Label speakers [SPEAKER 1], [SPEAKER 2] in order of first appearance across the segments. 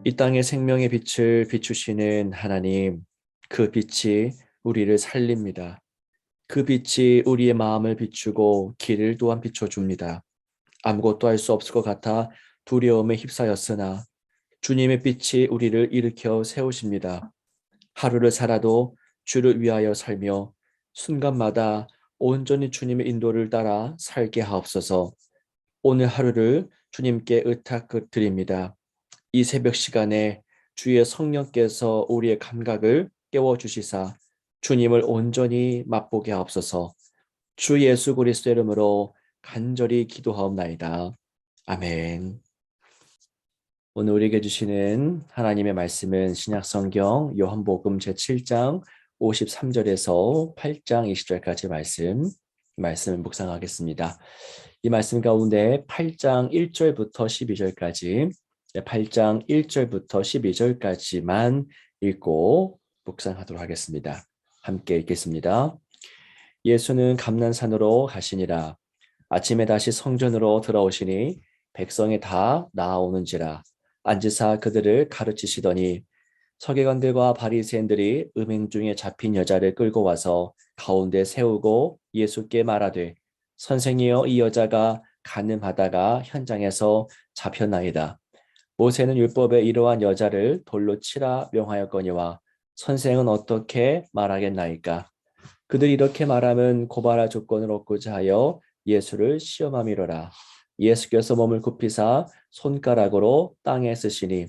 [SPEAKER 1] 이 땅의 생명의 빛을 비추시는 하나님, 그 빛이 우리를 살립니다. 그 빛이 우리의 마음을 비추고 길을 또한 비춰줍니다. 아무것도 할 수 없을 것 같아 두려움에 휩싸였으나 주님의 빛이 우리를 일으켜 세우십니다. 하루를 살아도 주를 위하여 살며 순간마다 온전히 주님의 인도를 따라 살게 하옵소서. 오늘 하루를 주님께 의탁드립니다. 이 새벽 시간에 주의 성령께서 우리의 감각을 깨워주시사 주님을 온전히 맛보게 하옵소서. 주 예수 그리스도 이름으로 간절히 기도하옵나이다. 아멘. 오늘 우리에게 주시는 하나님의 말씀은 신약성경 요한복음 제7장 53절에서 8장 20절까지 말씀을 묵상하겠습니다. 이 말씀 가운데 8장 1절부터 12절까지 8장 1절부터 12절까지만 읽고 묵상하도록 하겠습니다. 함께 읽겠습니다. 예수는 감난산으로 가시니라. 아침에 다시 성전으로 들어오시니 백성이 다 나아오는지라. 앉으사 그들을 가르치시더니 서기관들과 바리새인들이 음행 중에 잡힌 여자를 끌고 와서 가운데 세우고 예수께 말하되 선생이여 이 여자가 간음하다가 현장에서 잡혔나이다. 모세는 율법에 이러한 여자를 돌로 치라 명하였거니와 선생은 어떻게 말하겠나이까? 그들이 이렇게 말하면 고발할 조건을 얻고자 하여 예수를 시험함이로라. 예수께서 몸을 굽히사 손가락으로 땅에 쓰시니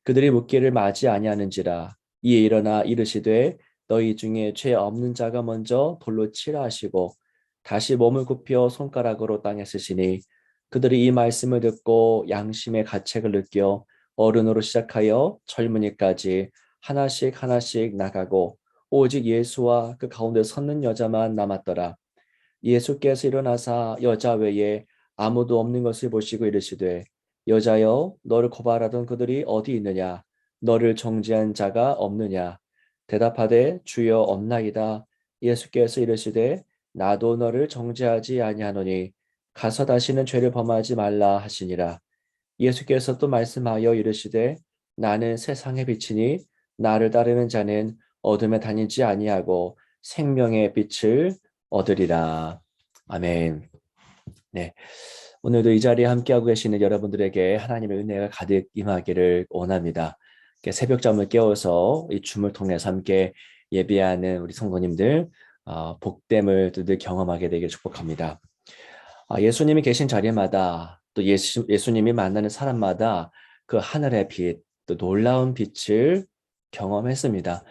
[SPEAKER 1] 그들이 묻기를 맞이 아니하는지라. 이에 일어나 이르시되 너희 중에 죄 없는 자가 먼저 돌로 치라 하시고 다시 몸을 굽혀 손가락으로 땅에 쓰시니 그들이 이 말씀을 듣고 양심의 가책을 느껴 어른으로 시작하여 젊은이까지 하나씩 하나씩 나가고 오직 예수와 그 가운데 섰는 여자만 남았더라. 예수께서 일어나사 여자 외에 아무도 없는 것을 보시고 이르시되 여자여 너를 고발하던 그들이 어디 있느냐? 너를 정죄한 자가 없느냐? 대답하되 주여 없나이다. 예수께서 이르시되 나도 너를 정죄하지 아니하노니 가서 다시는 죄를 범하지 말라 하시니라. 예수께서 또 말씀하여 이르시되 나는 세상의 빛이니 나를 따르는 자는 어둠에 다니지 아니하고 생명의 빛을 얻으리라. 아멘. 네. 오늘도 이 자리에 함께하고 계시는 여러분들에게 하나님의 은혜가 가득 임하기를 원합니다. 새벽잠을 깨워서 이 춤을 통해서 함께 예배하는 우리 성도님들 복됨을 늘 경험하게 되길 축복합니다. 예수님이 계신 자리마다 또 예수님이 만나는 사람마다 그 하늘의 빛, 또 놀라운 빛을 경험했습니다.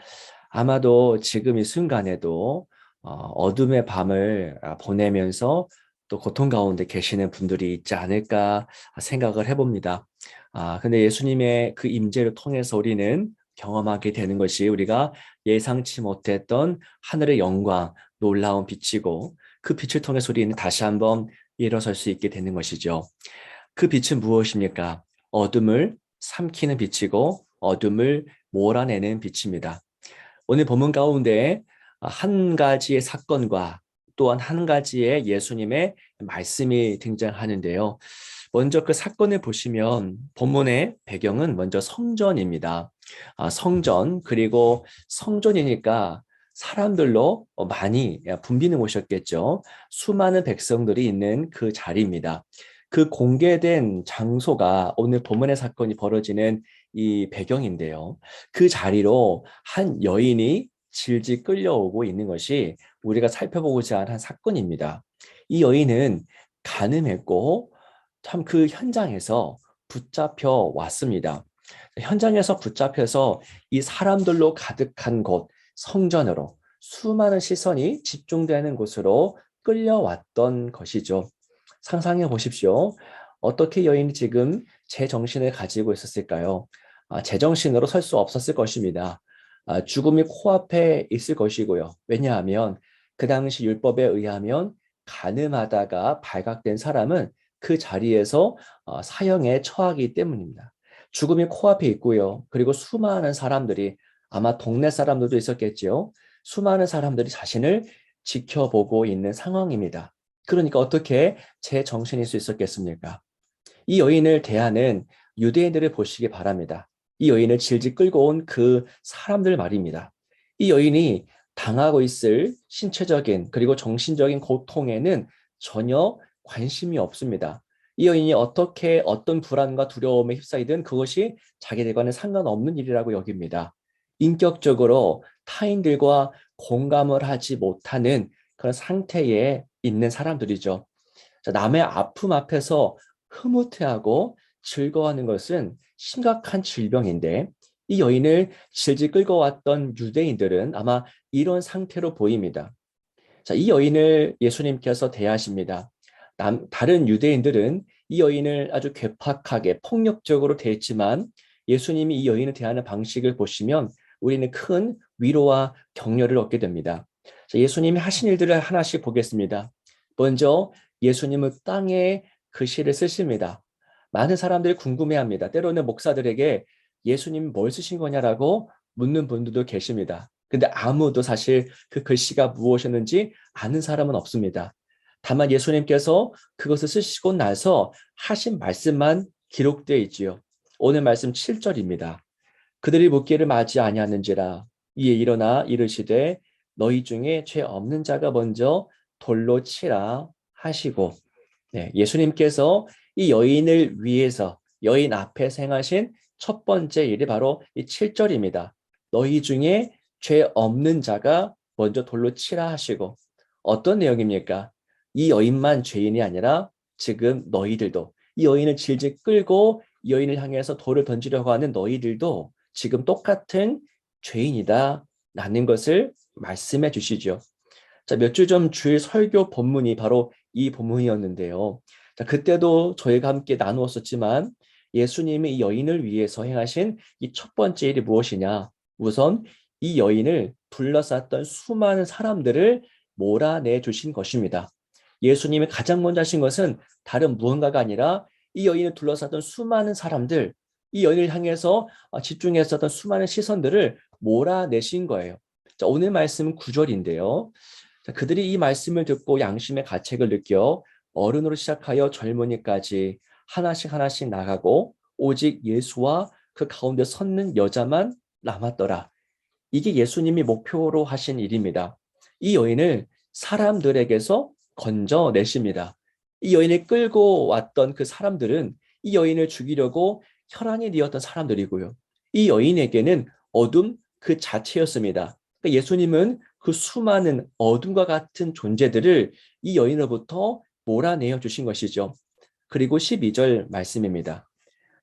[SPEAKER 1] 아마도 지금 이 순간에도 어둠의 밤을 보내면서 또 고통 가운데 계시는 분들이 있지 않을까 생각을 해봅니다. 근데 예수님의 그 임재를 통해서 우리는 경험하게 되는 것이 우리가 예상치 못했던 하늘의 영광, 놀라운 빛이고 그 빛을 통해서 우리는 다시 한번 일어설 수 있게 되는 것이죠. 그 빛은 무엇입니까? 어둠을 삼키는 빛이고 어둠을 몰아내는 빛입니다. 오늘 본문 가운데 한 가지의 사건과 또한 한 가지의 예수님의 말씀이 등장하는데요. 먼저 그 사건을 보시면 본문의 배경은 먼저 성전입니다. 성전, 그리고 성전이니까 사람들로 많이 붐비는 곳이었겠죠. 수많은 백성들이 있는 그 자리입니다. 그 공개된 장소가 오늘 본문의 사건이 벌어지는 이 배경인데요. 그 자리로 한 여인이 질질 끌려오고 있는 것이 우리가 살펴보고자 하는 사건입니다. 이 여인은 간음했고 참 그 현장에서 붙잡혀 왔습니다. 현장에서 붙잡혀서 이 사람들로 가득한 곳, 성전으로 수많은 시선이 집중되는 곳으로 끌려왔던 것이죠. 상상해 보십시오. 어떻게 여인이 지금 제정신을 가지고 있었을까요? 제정신으로 설 수 없었을 것입니다. 죽음이 코앞에 있을 것이고요. 왜냐하면 그 당시 율법에 의하면 간음하다가 발각된 사람은 그 자리에서 사형에 처하기 때문입니다. 죽음이 코앞에 있고요. 그리고 수많은 사람들이 아마 동네 사람들도 있었겠지요. 수많은 사람들이 자신을 지켜보고 있는 상황입니다. 그러니까 어떻게 제 정신일 수 있었겠습니까? 이 여인을 대하는 유대인들을 보시기 바랍니다. 이 여인을 질질 끌고 온 그 사람들 말입니다. 이 여인이 당하고 있을 신체적인 그리고 정신적인 고통에는 전혀 관심이 없습니다. 이 여인이 어떻게 어떤 불안과 두려움에 휩싸이든 그것이 자기들과는 상관없는 일이라고 여깁니다. 인격적으로 타인들과 공감을 하지 못하는 그런 상태에 있는 사람들이죠. 남의 아픔 앞에서 흐뭇해하고 즐거워하는 것은 심각한 질병인데 이 여인을 질질 끌고 왔던 유대인들은 아마 이런 상태로 보입니다. 이 여인을 예수님께서 대하십니다. 다른 유대인들은 이 여인을 아주 괴팍하게 폭력적으로 대했지만 예수님이 이 여인을 대하는 방식을 보시면 우리는 큰 위로와 격려를 얻게 됩니다. 예수님이 하신 일들을 하나씩 보겠습니다. 먼저 예수님은 땅에 글씨를 쓰십니다. 많은 사람들이 궁금해합니다. 때로는 목사들에게 예수님 뭘 쓰신 거냐라고 묻는 분들도 계십니다. 근데 아무도 사실 그 글씨가 무엇이었는지 아는 사람은 없습니다. 다만 예수님께서 그것을 쓰시고 나서 하신 말씀만 기록되어 있지요. 오늘 말씀 7절입니다. 그들이 묻기를 맞이 아니하는지라 이에 일어나 이르시되 너희 중에 죄 없는 자가 먼저 돌로 치라 하시고 네, 예수님께서 이 여인을 위해서 여인 앞에 행하신 첫 번째 일이 바로 이 7절입니다. 너희 중에 죄 없는 자가 먼저 돌로 치라 하시고 어떤 내용입니까? 이 여인만 죄인이 아니라 지금 너희들도 이 여인을 질질 끌고 이 여인을 향해서 돌을 던지려고 하는 너희들도 지금 똑같은 죄인이다라는 것을 말씀해 주시죠. 자, 몇 주 전 주일 설교 본문이 바로 이 본문이었는데요. 자, 그때도 저희가 함께 나누었었지만 예수님이 이 여인을 위해서 행하신 이 첫 번째 일이 무엇이냐? 우선 이 여인을 둘러쌌던 수많은 사람들을 몰아내 주신 것입니다. 예수님이 가장 먼저 하신 것은 다른 무언가가 아니라 이 여인을 둘러쌌던 수많은 사람들, 이 여인을 향해서 집중했었던 수많은 시선들을 몰아내신 거예요. 자, 오늘 말씀은 9절인데요. 그들이 이 말씀을 듣고 양심의 가책을 느껴 어른으로 시작하여 젊은이까지 하나씩 하나씩 나가고 오직 예수와 그 가운데 섰는 여자만 남았더라. 이게 예수님이 목표로 하신 일입니다. 이 여인을 사람들에게서 건져내십니다. 이 여인을 끌고 왔던 그 사람들은 이 여인을 죽이려고 혈안이 되었던 사람들이고요. 이 여인에게는 어둠 그 자체였습니다. 그러니까 예수님은 그 수많은 어둠과 같은 존재들을 이 여인으로부터 몰아내어 주신 것이죠. 그리고 12절 말씀입니다.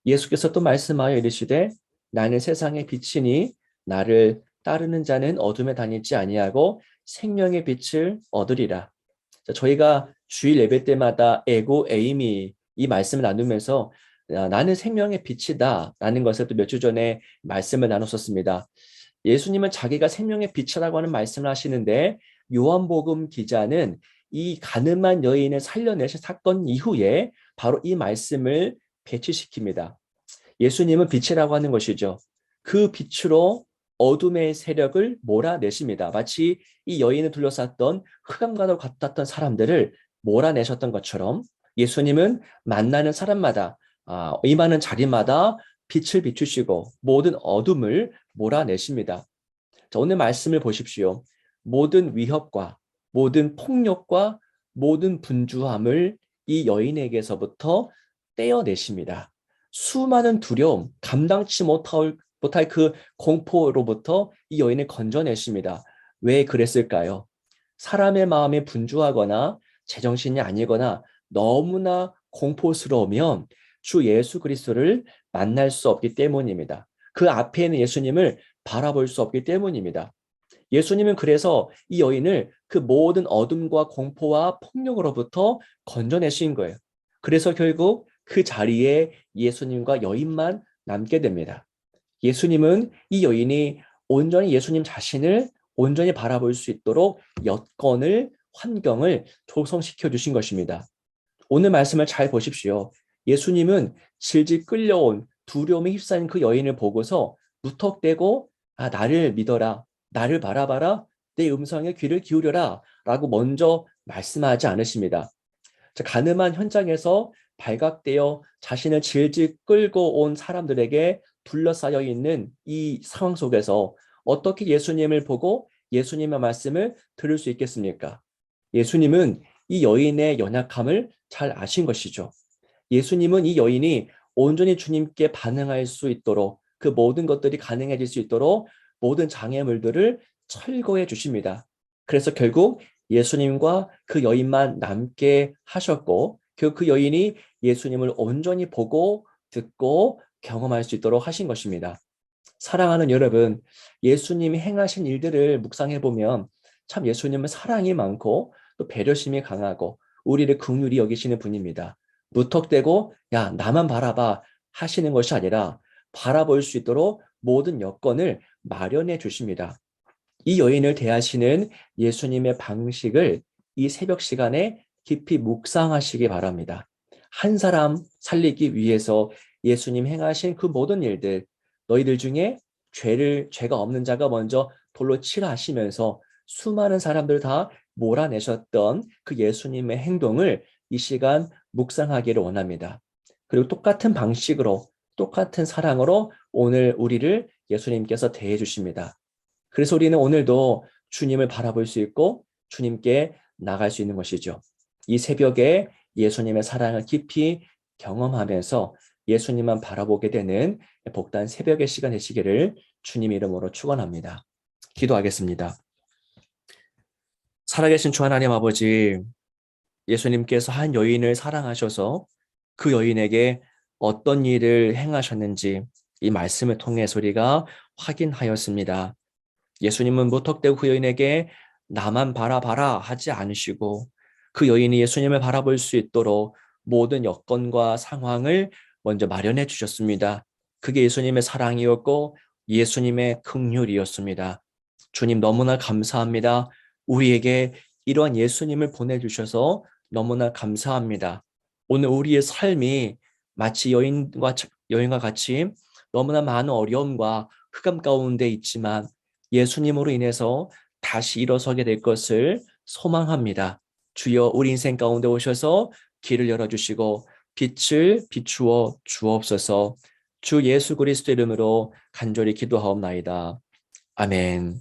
[SPEAKER 1] 예수께서 또 말씀하여 이르시되 나는 세상의 빛이니 나를 따르는 자는 어둠에 다니지 아니하고 생명의 빛을 얻으리라. 저희가 주일 예배 때마다 에고 에이미 이 말씀을 나누면서 나는 생명의 빛이다 라는 것을 또 몇 주 전에 말씀을 나눴었습니다. 예수님은 자기가 생명의 빛이라고 하는 말씀을 하시는데 요한복음 기자는 이 가늠한 여인을 살려내신 사건 이후에 바로 이 말씀을 배치시킵니다. 예수님은 빛이라고 하는 것이죠. 그 빛으로 어둠의 세력을 몰아내십니다. 마치 이 여인을 둘러쌌던 흑암과도 같았던 사람들을 몰아내셨던 것처럼 예수님은 만나는 사람마다 임하는 자리마다 빛을 비추시고 모든 어둠을 몰아내십니다. 자, 오늘 말씀을 보십시오. 모든 위협과 모든 폭력과 모든 분주함을 이 여인에게서부터 떼어내십니다. 수많은 두려움, 감당치 못할 그 공포로부터 이 여인을 건져내십니다. 왜 그랬을까요? 사람의 마음이 분주하거나 제정신이 아니거나 너무나 공포스러우면 주 예수 그리스도를 만날 수 없기 때문입니다. 그 앞에 있는 예수님을 바라볼 수 없기 때문입니다. 예수님은 그래서 이 여인을 그 모든 어둠과 공포와 폭력으로부터 건져내신 거예요. 그래서 결국 그 자리에 예수님과 여인만 남게 됩니다. 예수님은 이 여인이 온전히 예수님 자신을 온전히 바라볼 수 있도록 여건을, 환경을 조성시켜 주신 것입니다. 오늘 말씀을 잘 보십시오. 예수님은 질질 끌려온 두려움에 휩싸인 그 여인을 보고서 무턱대고 나를 믿어라, 나를 바라봐라, 내 음성에 귀를 기울여라 라고 먼저 말씀하지 않으십니다. 가늠한 현장에서 발각되어 자신을 질질 끌고 온 사람들에게 둘러싸여 있는 이 상황 속에서 어떻게 예수님을 보고 예수님의 말씀을 들을 수 있겠습니까? 예수님은 이 여인의 연약함을 잘 아신 것이죠. 예수님은 이 여인이 온전히 주님께 반응할 수 있도록 그 모든 것들이 가능해질 수 있도록 모든 장애물들을 철거해 주십니다. 그래서 결국 예수님과 그 여인만 남게 하셨고 그 여인이 예수님을 온전히 보고 듣고 경험할 수 있도록 하신 것입니다. 사랑하는 여러분, 예수님이 행하신 일들을 묵상해 보면 참 예수님은 사랑이 많고 또 배려심이 강하고 우리를 긍휼히 여기시는 분입니다. 무턱대고 야 나만 바라봐 하시는 것이 아니라 바라볼 수 있도록 모든 여건을 마련해 주십니다. 이 여인을 대하시는 예수님의 방식을 이 새벽 시간에 깊이 묵상하시기 바랍니다. 한 사람 살리기 위해서 예수님 행하신 그 모든 일들, 너희들 중에 죄가 없는 자가 먼저 돌로 치라 하시면서 수많은 사람들 다 몰아내셨던 그 예수님의 행동을 이 시간 묵상하기를 원합니다. 그리고 똑같은 방식으로 똑같은 사랑으로 오늘 우리를 예수님께서 대해 주십니다. 그래서 우리는 오늘도 주님을 바라볼 수 있고 주님께 나갈 수 있는 것이죠. 이 새벽에 예수님의 사랑을 깊이 경험하면서 예수님만 바라보게 되는 복된 새벽의 시간 되시기를 주님 이름으로 축원합니다. 기도하겠습니다. 살아계신 주 하나님 아버지, 예수님께서 한 여인을 사랑하셔서 그 여인에게 어떤 일을 행하셨는지 이 말씀을 통해서 우리가 확인하였습니다. 예수님은 무턱대고 그 여인에게 나만 바라봐라 하지 않으시고 그 여인이 예수님을 바라볼 수 있도록 모든 여건과 상황을 먼저 마련해 주셨습니다. 그게 예수님의 사랑이었고 예수님의 긍휼이었습니다. 주님 너무나 감사합니다. 우리에게 이러한 예수님을 보내주셔서 너무나 감사합니다. 오늘 우리의 삶이 마치 여인과 같이 너무나 많은 어려움과 흑암 가운데 있지만 예수님으로 인해서 다시 일어서게 될 것을 소망합니다. 주여 우리 인생 가운데 오셔서 길을 열어주시고 빛을 비추어 주옵소서. 주 예수 그리스도 이름으로 간절히 기도하옵나이다. 아멘.